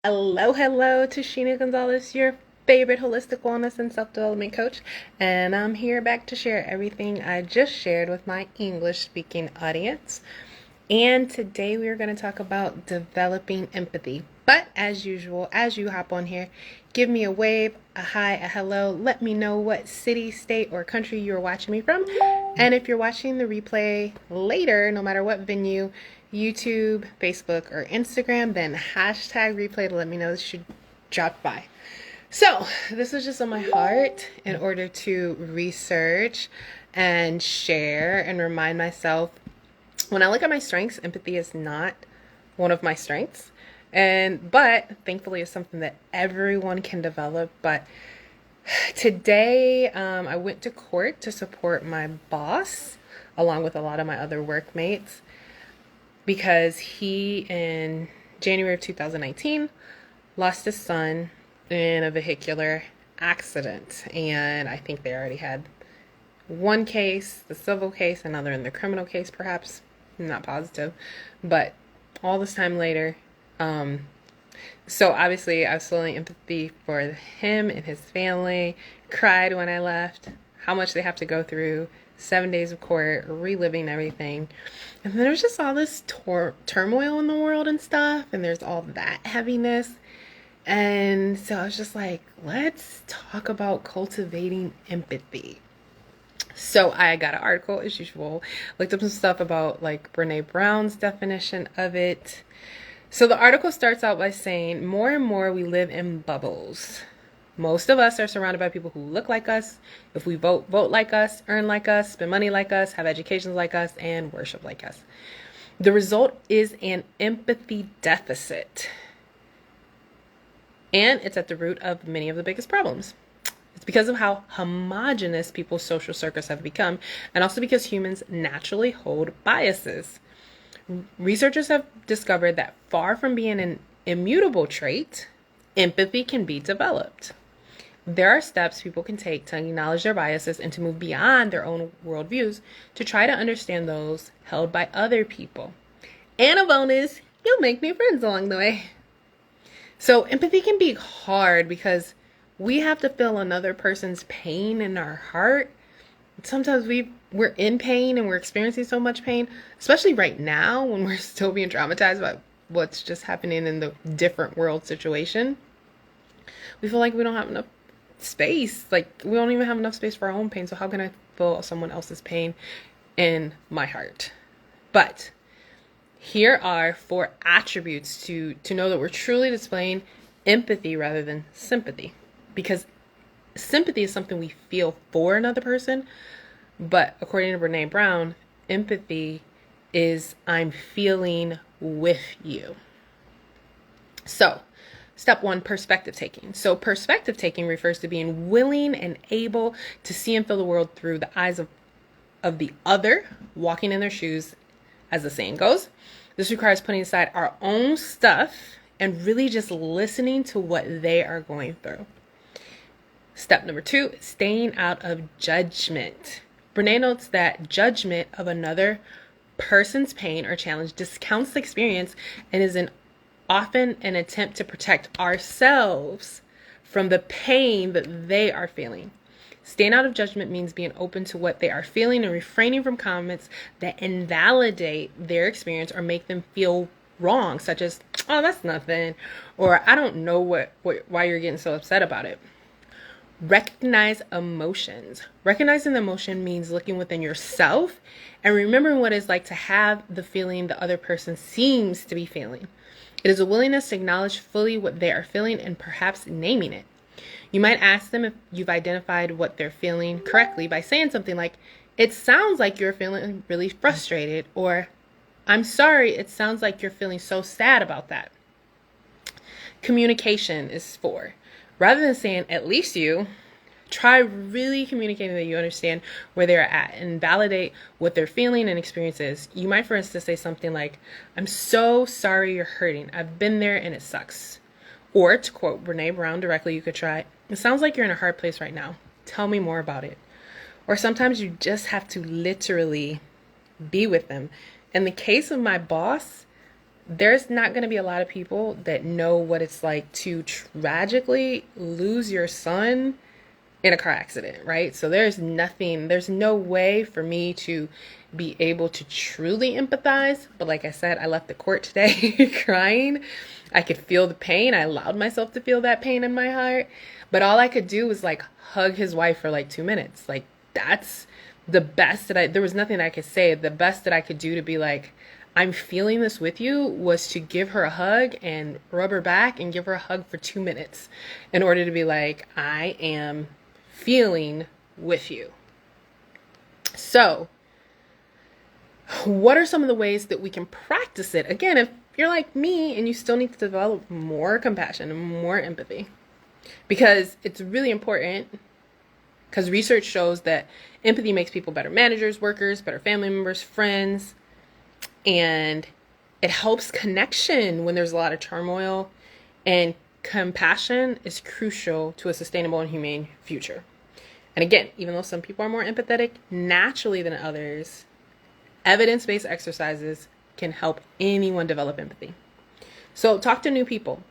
Hello, hello, Tashina Gonzalez, your favorite holistic wellness and self-development coach, and I'm here back to share everything I just shared with my English-speaking audience. And today we are going to talk about developing empathy. But as usual, as you hop on here, give me a wave, a hi, a hello. Let me know what city, state, or country you're watching me from. And if you're watching the replay later, no matter what venue, YouTube, Facebook, or Instagram, then hashtag replay to let me know this should drop by. So, this was just on my heart in order to research and share and remind myself when I look at my strengths, empathy is not one of my strengths. But thankfully it's something that everyone can develop. But today I went to court to support my boss along with a lot of my other workmates because he in January of 2019 lost his son in a vehicular accident. And I think they already had one case, the civil case, another in the criminal case perhaps. I'm not positive, but all this time later, so obviously I was feeling empathy for him and his family, cried when I left, how much they have to go through, 7 days of court, reliving everything. And then there's just all this turmoil in the world and stuff, and there's all that heaviness. And so I was just like, let's talk about cultivating empathy. So I got an article as usual, looked up some stuff about like Brene Brown's definition of it. So the article starts out by saying, more and more we live in bubbles. Most of us are surrounded by people who look like us. If we vote like us, earn like us, spend money like us, have educations like us, and worship like us. The result is an empathy deficit. And it's at the root of many of the biggest problems. It's because of how homogenous people's social circles have become, and also because humans naturally hold biases. Researchers have discovered that far from being an immutable trait, empathy can be developed. There are steps people can take to acknowledge their biases and to move beyond their own worldviews to try to understand those held by other people. And a bonus, you'll make new friends along the way. So empathy can be hard because we have to feel another person's pain in our heart. Sometimes we're in pain and we're experiencing so much pain, especially right now when we're still being traumatized by what's just happening in the different world situation. We feel like we don't have enough space. Like we don't even have enough space for our own pain. So how can I feel someone else's pain in my heart? But here are 4 attributes to know that we're truly displaying empathy rather than sympathy. Because sympathy is something we feel for another person, but according to Brene Brown, empathy is I'm feeling with you. So, step 1, perspective taking. So, perspective taking refers to being willing and able to see and feel the world through the eyes of the other, walking in their shoes, as the saying goes. This requires putting aside our own stuff and really just listening to what they are going through. Step number 2, staying out of judgment. Brene notes that judgment of another person's pain or challenge discounts the experience and is often an attempt to protect ourselves from the pain that they are feeling. Staying out of judgment means being open to what they are feeling and refraining from comments that invalidate their experience or make them feel wrong, such as, oh, that's nothing, or I don't know why you're getting so upset about it. Recognize emotions. Recognizing the emotion means looking within yourself and remembering what it's like to have the feeling the other person seems to be feeling. It is a willingness to acknowledge fully what they are feeling and perhaps naming it. You might ask them if you've identified what they're feeling correctly by saying something like, it sounds like you're feeling really frustrated, or I'm sorry, it sounds like you're feeling so sad about that. Communication is 4. Rather than saying, at least you, try really communicating that you understand where they're at and validate what they're feeling and experiences. You might, for instance, say something like, I'm so sorry you're hurting. I've been there and it sucks. Or to quote Brene Brown directly, you could try, it sounds like you're in a hard place right now. Tell me more about it. Or sometimes you just have to literally be with them. In the case of my boss, there's not going to be a lot of people that know what it's like to tragically lose your son in a car accident, right? So there's no way for me to be able to truly empathize. But like I said, I left the court today crying. I could feel the pain. I allowed myself to feel that pain in my heart. But all I could do was like hug his wife for like 2 minutes. Like that's the best there was nothing that I could say. The best that I could do to be like, I'm feeling this with you was to give her a hug and rub her back and give her a hug for 2 minutes in order to be like, I am feeling with you. So, what are some of the ways that we can practice it? Again, if you're like me and you still need to develop more compassion and more empathy, because it's really important, because research shows that empathy makes people better managers, workers, better family members, friends, and it helps connection when there's a lot of turmoil, and compassion is crucial to a sustainable and humane future. And again, even though some people are more empathetic naturally than others, evidence-based exercises can help anyone develop empathy. So talk to new people.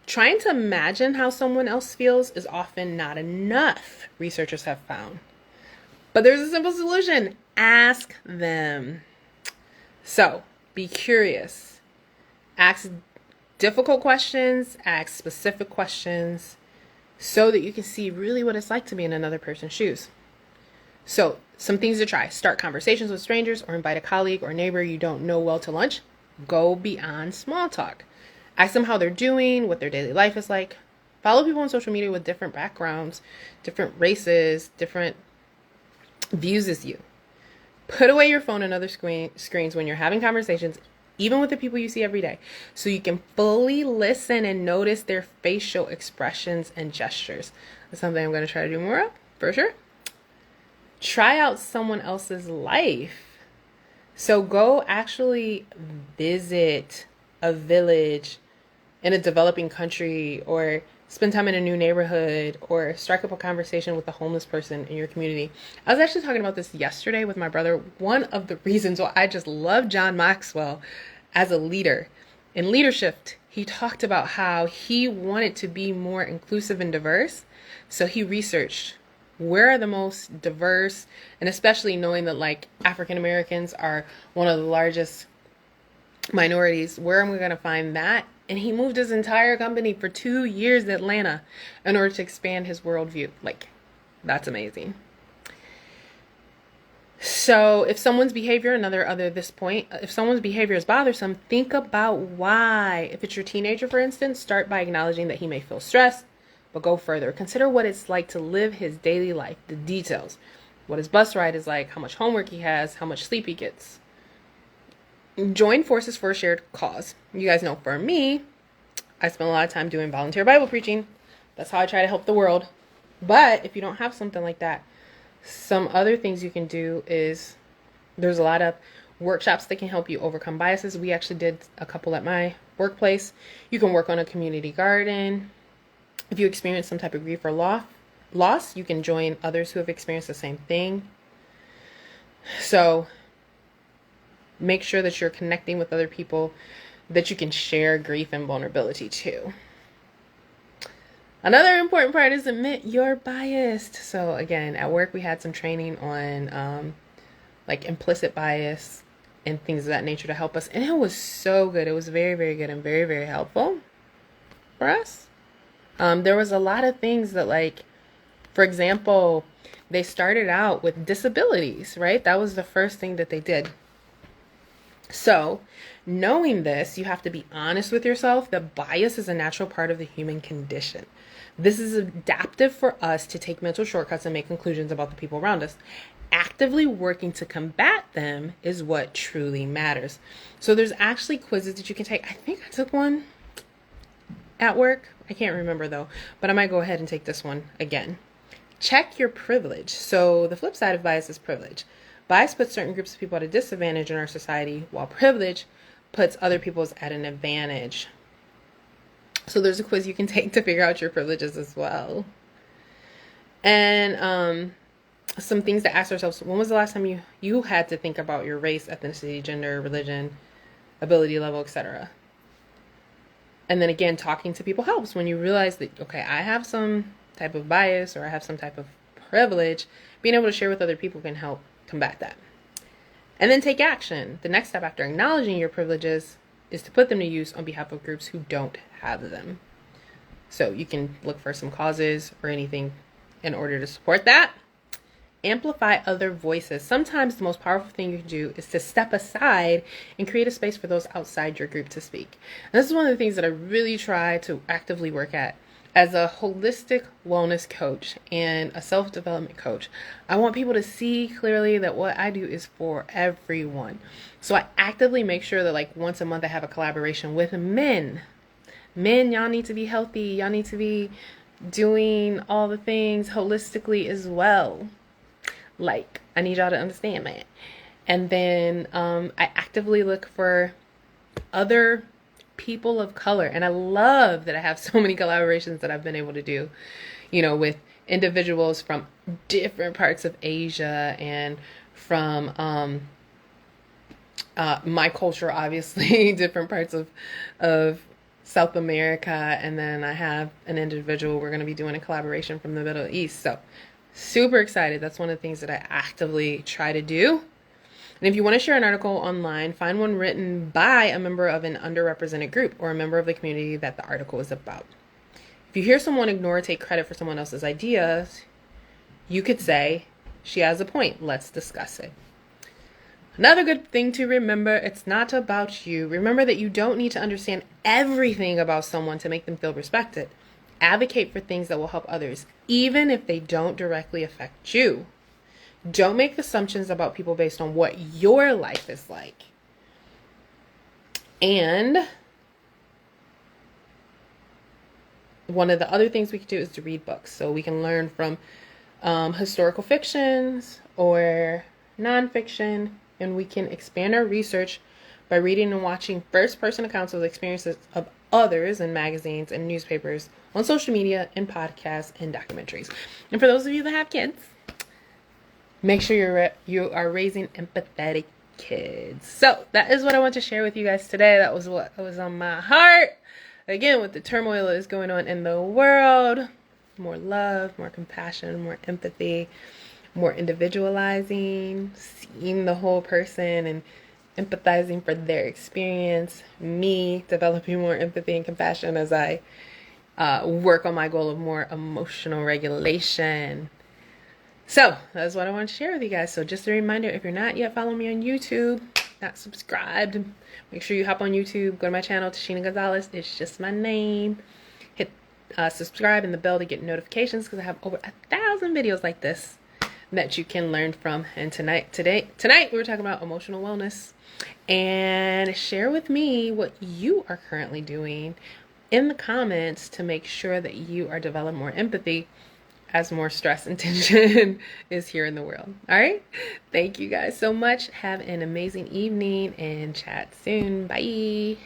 Trying to imagine how someone else feels is often not enough, researchers have found. But there's a simple solution. Ask them. So, be curious. Ask difficult questions, ask specific questions, so that you can see really what it's like to be in another person's shoes. So, some things to try. Start conversations with strangers or invite a colleague or neighbor you don't know well to lunch. Go beyond small talk. Ask them how they're doing, what their daily life is like. Follow people on social media with different backgrounds, different races, different views as you. Put away your phone and other screens when you're having conversations, even with the people you see every day, so you can fully listen and notice their facial expressions and gestures. That's something I'm going to try to do more of, for sure. Try out someone else's life. So go actually visit a village in a developing country, or spend time in a new neighborhood, or strike up a conversation with a homeless person in your community. I was actually talking about this yesterday with my brother. One of the reasons why I just love John Maxwell as a leader. In Leadership, he talked about how he wanted to be more inclusive and diverse. So he researched where are the most diverse, and especially knowing that like African Americans are one of the largest minorities, where am I going to find that? And he moved his entire company for 2 years to Atlanta in order to expand his worldview. Like, that's amazing. So if someone's behavior, if someone's behavior is bothersome, think about why. If it's your teenager, for instance, start by acknowledging that he may feel stressed, but go further. Consider what it's like to live his daily life, the details, what his bus ride is like, how much homework he has, how much sleep he gets. Join forces for a shared cause. You guys know, for me, I spend a lot of time doing volunteer Bible preaching. That's how I try to help the world. But if you don't have something like that, some other things you can do is, there's a lot of workshops that can help you overcome biases. We actually did a couple at my workplace. You can work on a community garden. If you experience some type of grief or loss, you can join others who have experienced the same thing. So make sure that you're connecting with other people that you can share grief and vulnerability to. Another important part is admit you're biased. So again, at work we had some training on like implicit bias and things of that nature to help us. And it was so good. It was very, very good and very, very helpful for us. There was a lot of things that, like, for example, they started out with disabilities, right? That was the first thing that they did. So, knowing this, you have to be honest with yourself that bias is a natural part of the human condition. This is adaptive for us to take mental shortcuts and make conclusions about the people around us. Actively working to combat them is what truly matters. So there's actually quizzes that you can take. I think I took one at work. I can't remember though, but I might go ahead and take this one again. Check your privilege. So the flip side of bias is privilege. Bias puts certain groups of people at a disadvantage in our society, while privilege puts other people at an advantage. So there's a quiz you can take to figure out your privileges as well. And some things to ask ourselves: when was the last time you had to think about your race, ethnicity, gender, religion, ability level, etc.? And then again, talking to people helps when you realize that, okay, I have some type of bias or I have some type of privilege. Being able to share with other people can help combat that. And then take action. The next step after acknowledging your privileges is to put them to use on behalf of groups who don't have them. So you can look for some causes or anything in order to support that. Amplify other voices. Sometimes the most powerful thing you can do is to step aside and create a space for those outside your group to speak. And this is one of the things that I really try to actively work at. As a holistic wellness coach and a self-development coach, I want people to see clearly that what I do is for everyone. So I actively make sure that like once a month I have a collaboration with men. Men, y'all need to be healthy. Y'all need to be doing all the things holistically as well. Like, I need y'all to understand that. And then I actively look for other people of color. And I love that I have so many collaborations that I've been able to do, you know, with individuals from different parts of Asia and from my culture, obviously, different parts of South America. And then I have an individual, we're going to be doing a collaboration from the Middle East. So super excited. That's one of the things that I actively try to do. And if you want to share an article online, find one written by a member of an underrepresented group or a member of the community that the article is about. If you hear someone ignore or take credit for someone else's ideas, you could say, she has a point. Let's discuss it. Another good thing to remember, it's not about you. Remember that you don't need to understand everything about someone to make them feel respected. Advocate for things that will help others, even if they don't directly affect you. Don't make assumptions about people based on what your life is like. And one of the other things we can do is to read books. So we can learn from historical fictions or nonfiction, and we can expand our research by reading and watching first-person accounts of the experiences of others in magazines and newspapers, on social media, and podcasts and documentaries. And for those of you that have kids, make sure you are raising empathetic kids. So that is what I want to share with you guys today. That was what was on my heart. Again, with the turmoil that is going on in the world, more love, more compassion, more empathy, more individualizing, seeing the whole person and empathizing for their experience, me developing more empathy and compassion as I work on my goal of more emotional regulation. So that's what I want to share with you guys. So just a reminder, if you're not yet following me on YouTube, not subscribed, make sure you hop on YouTube, go to my channel, Tashina Gonzalez. It's just my name. Hit subscribe and the bell to get notifications because I have over 1,000 videos like this that you can learn from. And tonight we're talking about emotional wellness. And share with me what you are currently doing in the comments to make sure that you are developing more empathy as more stress and tension is here in the world. All right. Thank you guys so much. Have an amazing evening and chat soon. Bye.